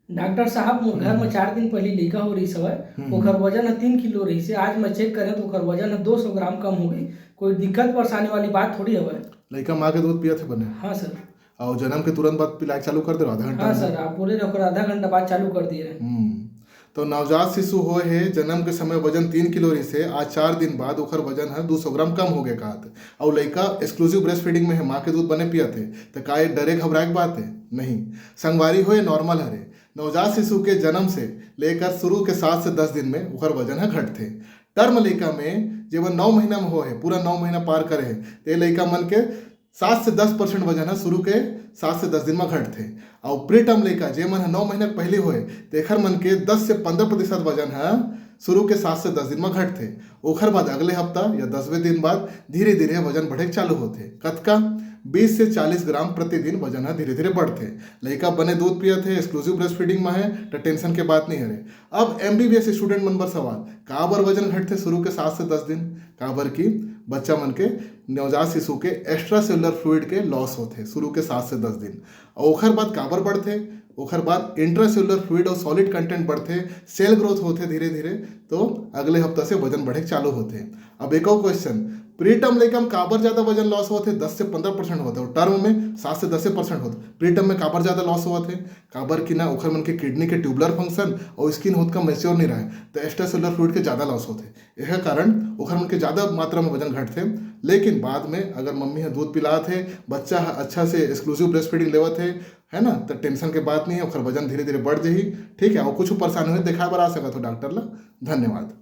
Doctor साहब मोर घर में 4 दिन पहले लइका हो रही हवय, ओकर वजन ह 3 किलो रहिसे। आज मैं चेक करे तो ओकर वजन ह 200 ग्राम कम हो गई। कोई दिक्कत परेशानी वाली बात थोड़ी हवय। लइका माँ के दूध पियत है बने? हाँ सर। और जन्म के तुरंत बाद पिलाए चालू कर दे आधा घंटा हाँ में? सर, आप बोले रहे ओकर आधा घंटा बाद चालू कर दिए। तो नवजात शिशु होए हे, जन्म के समय वजन 3 किलो रही से, आज 4 दिन बाद ओकर वजन है 200 ग्राम कम हो गए कहत। और लइका एक्सक्लूसिव ब्रेस्ट फीडिंग में है, माँ के दूध बने पियत है, तो का ये डरे घबराए के बात है? नहीं। संगवारी हो नॉर्मल हरे। नवजात शिशु के जन्म से लेकर शुरू के 7 से 10 दिन में ओकर वजन है घटते। टर्म लइका में जेवन 9 महीना में हो है, पूरा 9 महीना पार करे है, ते लइका मन के 7 से 10% वजन है शुरू के 7 से 10 दिन में घटते। और प्री टर्म लइका जे मन 9 महीना पहले होए, तेखर मन के 10 से 15% वजन है शुरू के 7 से 10 दिन में घटते। ओखर बाद अगले हफ्ता या 10वें दिन बाद धीरे धीरे वजन बढ़े चालू होते। कतका 20 से 40 ग्राम प्रतिदिन वजन है धीरे धीरे बढ़ते। लइका बने दूध पियत है, एक्सक्लूसिव ब्रेस्ट फीडिंग में है, तो टेंशन के बात नहीं है। अब MBBS स्टूडेंट मन बर सवाल, का बर वजन घटते शुरू के 7 से 10 दिन? का बर की बच्चा मन के नवजात शिशु के एक्स्ट्रा सेलुलर फ्लूइड के लॉस होते शुरू के 7 से 10 दिन। और ओखर बाद काबर बढ़ते? ओखर बाद इंट्रासेलुलर फ्लूइड और सॉलिड कंटेंट बढ़ते, सेल ग्रोथ होते धीरे धीरे, तो अगले हफ्ता से वजन बढ़े चालू होते। अब एक और क्वेश्चन, प्री टर्म लइका में काबर ज्यादा वजन लॉस होते? 10 से 15% होते, और टर्म में 7 से 10% होते। प्री टर्म में काबर ज्यादा लॉस होते? काबर की ना ओखर मन के किडनी के ट्यूबुलर फंक्शन और स्किन होत का मैच्योर नहीं रहे, तो एक्स्ट्रा सेलुलर फ्लूइड के ज्यादा लॉस होते। यह कारण ओखर मन के ज्यादा मात्रा में वजन घटते। लेकिन बाद में अगर मम्मी है दूध पिलात है, बच्चा अच्छा से एक्सक्लूसिव ब्रेस्ट फीडिंग लेवत है ना, तो टेंशन के बात नहीं है, ओखर वजन धीरे धीरे बढ़ जाही। ठीक है, और कुछ परेशानी हो दिखाए बर आ सकत हो डॉक्टर ला। धन्यवाद।